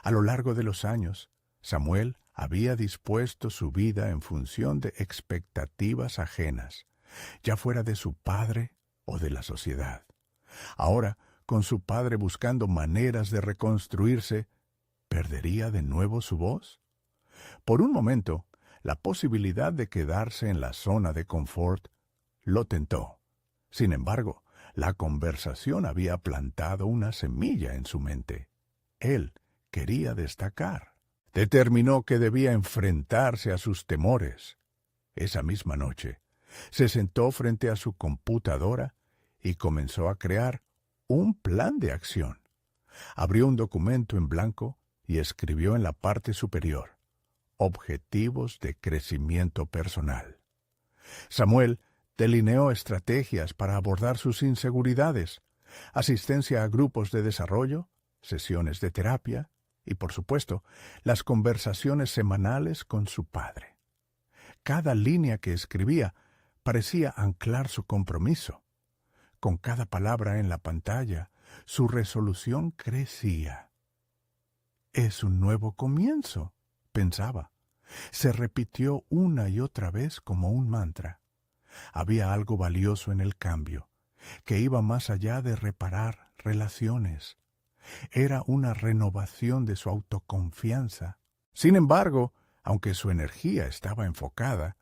A lo largo de los años, Samuel había dispuesto su vida en función de expectativas ajenas, ya fuera de su padre o de la sociedad. Ahora, con su padre buscando maneras de reconstruirse, ¿perdería de nuevo su voz? Por un momento, la posibilidad de quedarse en la zona de confort lo tentó. Sin embargo, la conversación había plantado una semilla en su mente. Él quería destacar. Determinó que debía enfrentarse a sus temores. Esa misma noche, se sentó frente a su computadora y comenzó a crear un plan de acción. Abrió un documento en blanco y escribió en la parte superior: Objetivos de crecimiento personal. Samuel delineó estrategias para abordar sus inseguridades, asistencia a grupos de desarrollo, sesiones de terapia y, por supuesto, las conversaciones semanales con su padre. Cada línea que escribía parecía anclar su compromiso. Con cada palabra en la pantalla, su resolución crecía. Es un nuevo comienzo, pensaba. Se repitió una y otra vez como un mantra. Había algo valioso en el cambio, que iba más allá de reparar relaciones. Era una renovación de su autoconfianza. Sin embargo, aunque su energía estaba enfocada,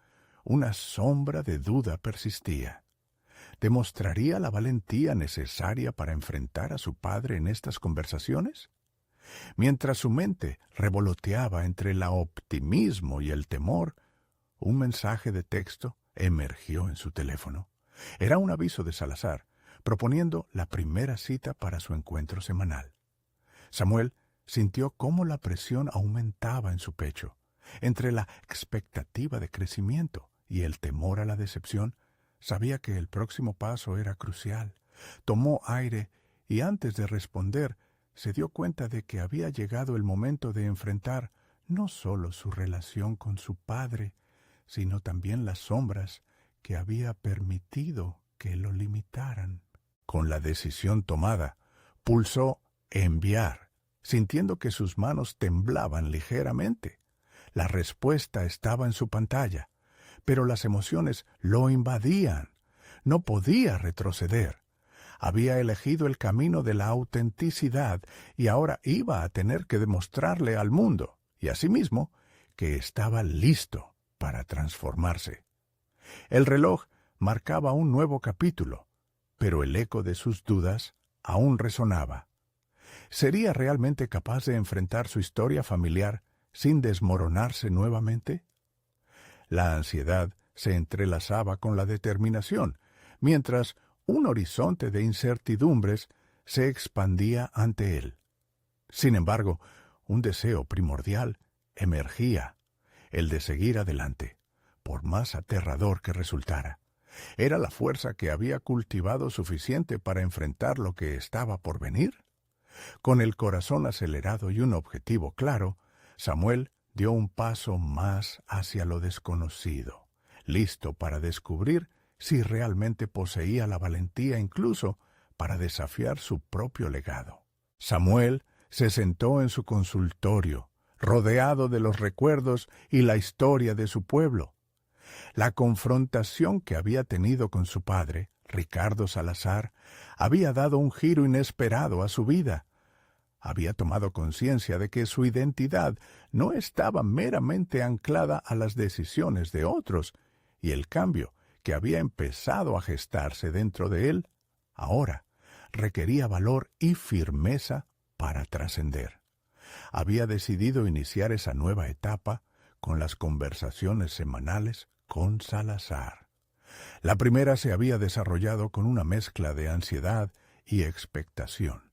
una sombra de duda persistía. ¿Demostraría la valentía necesaria para enfrentar a su padre en estas conversaciones? Mientras su mente revoloteaba entre el optimismo y el temor, un mensaje de texto emergió en su teléfono. Era un aviso de Salazar, proponiendo la primera cita para su encuentro semanal. Samuel sintió cómo la presión aumentaba en su pecho. Entre la expectativa de crecimiento y el temor a la decepción, sabía que el próximo paso era crucial. Tomó aire y antes de responder, se dio cuenta de que había llegado el momento de enfrentar no solo su relación con su padre, sino también las sombras que había permitido que lo limitaran. Con la decisión tomada, pulsó enviar, sintiendo que sus manos temblaban ligeramente. La respuesta estaba en su pantalla, pero las emociones lo invadían. No podía retroceder. Había elegido el camino de la autenticidad y ahora iba a tener que demostrarle al mundo, y a sí mismo, que estaba listo para transformarse. El reloj marcaba un nuevo capítulo, pero el eco de sus dudas aún resonaba. ¿Sería realmente capaz de enfrentar su historia familiar sin desmoronarse nuevamente? La ansiedad se entrelazaba con la determinación, mientras un horizonte de incertidumbres se expandía ante él. Sin embargo, un deseo primordial emergía, el de seguir adelante, por más aterrador que resultara. ¿Era la fuerza que había cultivado suficiente para enfrentar lo que estaba por venir? Con el corazón acelerado y un objetivo claro, Samuel dio un paso más hacia lo desconocido, listo para descubrir si realmente poseía la valentía incluso para desafiar su propio legado. Samuel se sentó en su consultorio, rodeado de los recuerdos y la historia de su pueblo. La confrontación que había tenido con su padre, Ricardo Salazar, había dado un giro inesperado a su vida. Había tomado conciencia de que su identidad no estaba meramente anclada a las decisiones de otros, y el cambio que había empezado a gestarse dentro de él, ahora requería valor y firmeza para trascender. Había decidido iniciar esa nueva etapa con las conversaciones semanales con Salazar. La primera se había desarrollado con una mezcla de ansiedad y expectación.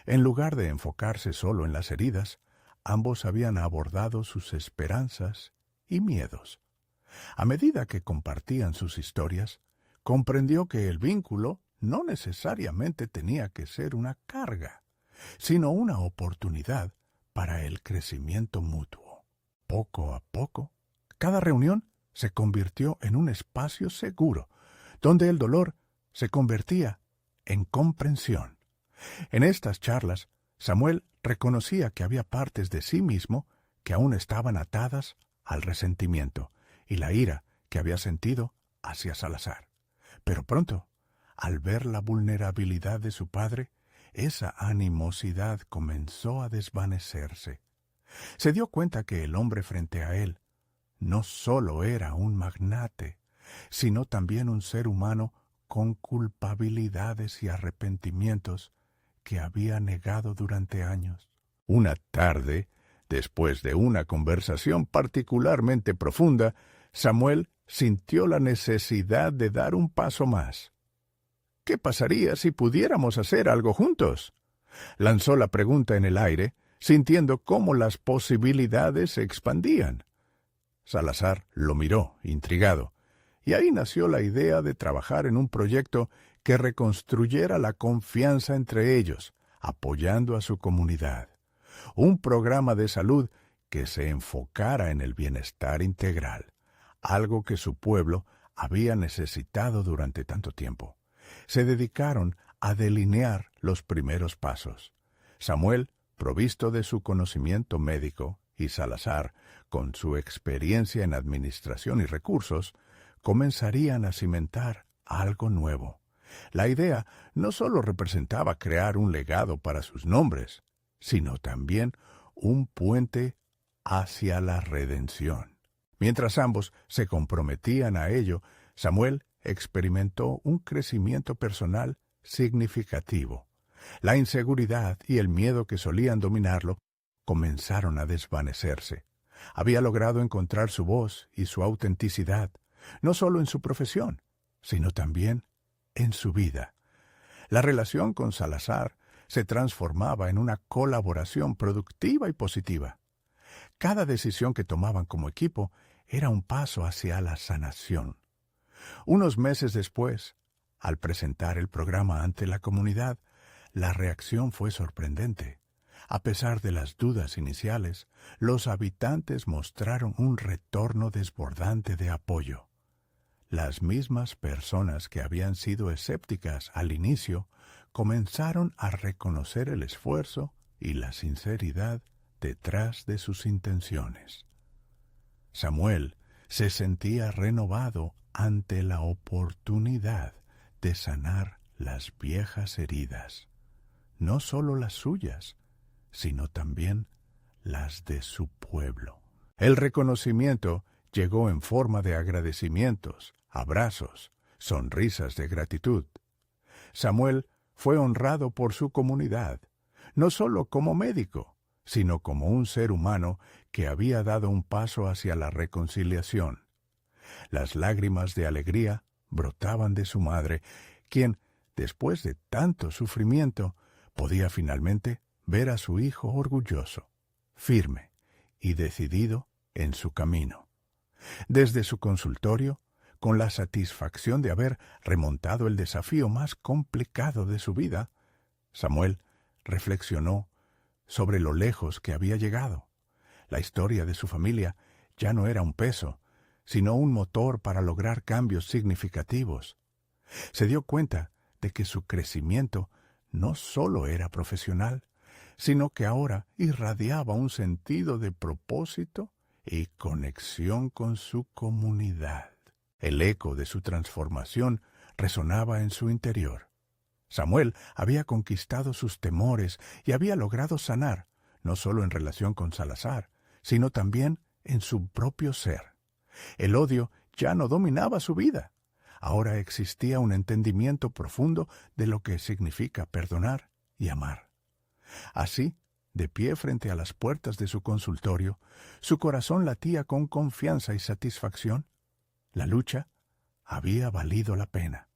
En lugar de enfocarse solo en las heridas, ambos habían abordado sus esperanzas y miedos. A medida que compartían sus historias, comprendió que el vínculo no necesariamente tenía que ser una carga, sino una oportunidad para el crecimiento mutuo. Poco a poco, cada reunión se convirtió en un espacio seguro, donde el dolor se convertía en comprensión. En estas charlas, Samuel reconocía que había partes de sí mismo que aún estaban atadas al resentimiento y la ira que había sentido hacia Salazar. Pero pronto, al ver la vulnerabilidad de su padre, esa animosidad comenzó a desvanecerse. Se dio cuenta que el hombre frente a él no solo era un magnate, sino también un ser humano con culpabilidades y arrepentimientos que había negado durante años. Una tarde, después de una conversación particularmente profunda, Samuel sintió la necesidad de dar un paso más. ¿Qué pasaría si pudiéramos hacer algo juntos? Lanzó la pregunta en el aire, sintiendo cómo las posibilidades se expandían. Salazar lo miró, intrigado, y ahí nació la idea de trabajar en un proyecto que reconstruyera la confianza entre ellos, apoyando a su comunidad. Un programa de salud que se enfocara en el bienestar integral, algo que su pueblo había necesitado durante tanto tiempo. Se dedicaron a delinear los primeros pasos. Samuel, provisto de su conocimiento médico, y Salazar, con su experiencia en administración y recursos, comenzarían a cimentar algo nuevo. La idea no solo representaba crear un legado para sus nombres, sino también un puente hacia la redención. Mientras ambos se comprometían a ello, Samuel experimentó un crecimiento personal significativo. La inseguridad y el miedo que solían dominarlo comenzaron a desvanecerse. Había logrado encontrar su voz y su autenticidad, no solo en su profesión, sino también en su vida. La relación con Salazar se transformaba en una colaboración productiva y positiva. Cada decisión que tomaban como equipo era un paso hacia la sanación. Unos meses después, al presentar el programa ante la comunidad, la reacción fue sorprendente. A pesar de las dudas iniciales, los habitantes mostraron un retorno desbordante de apoyo. Las mismas personas que habían sido escépticas al inicio comenzaron a reconocer el esfuerzo y la sinceridad detrás de sus intenciones. Samuel se sentía renovado ante la oportunidad de sanar las viejas heridas, no solo las suyas, sino también las de su pueblo. El reconocimiento llegó en forma de agradecimientos, abrazos, sonrisas de gratitud. Samuel fue honrado por su comunidad, no solo como médico, sino como un ser humano que había dado un paso hacia la reconciliación. Las lágrimas de alegría brotaban de su madre, quien, después de tanto sufrimiento, podía finalmente ver a su hijo orgulloso, firme y decidido en su camino. Desde su consultorio, con la satisfacción de haber remontado el desafío más complicado de su vida, Samuel reflexionó sobre lo lejos que había llegado. La historia de su familia ya no era un peso, sino un motor para lograr cambios significativos. Se dio cuenta de que su crecimiento no solo era profesional, sino que ahora irradiaba un sentido de propósito y conexión con su comunidad. El eco de su transformación resonaba en su interior. Samuel había conquistado sus temores y había logrado sanar, no solo en relación con Salazar, sino también en su propio ser. El odio ya no dominaba su vida. Ahora existía un entendimiento profundo de lo que significa perdonar y amar. Así, de pie frente a las puertas de su consultorio, su corazón latía con confianza y satisfacción. La lucha había valido la pena.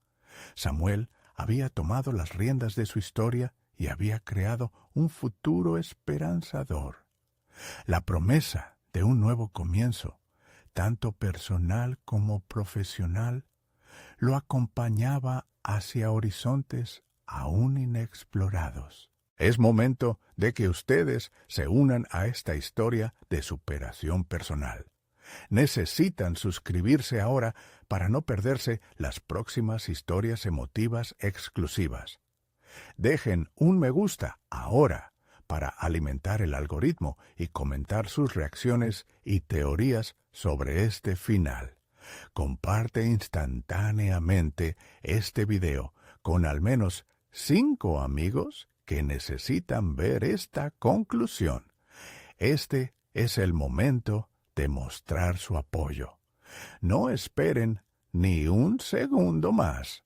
Samuel había tomado las riendas de su historia y había creado un futuro esperanzador. La promesa de un nuevo comienzo, tanto personal como profesional, lo acompañaba hacia horizontes aún inexplorados. Es momento de que ustedes se unan a esta historia de superación personal. Necesitan suscribirse ahora para no perderse las próximas historias emotivas exclusivas. Dejen un me gusta ahora para alimentar el algoritmo y comentar sus reacciones y teorías sobre este final. Comparte instantáneamente este video con al menos 5 amigos que necesitan ver esta conclusión. Este es el momento de mostrar su apoyo. No esperen ni un segundo más.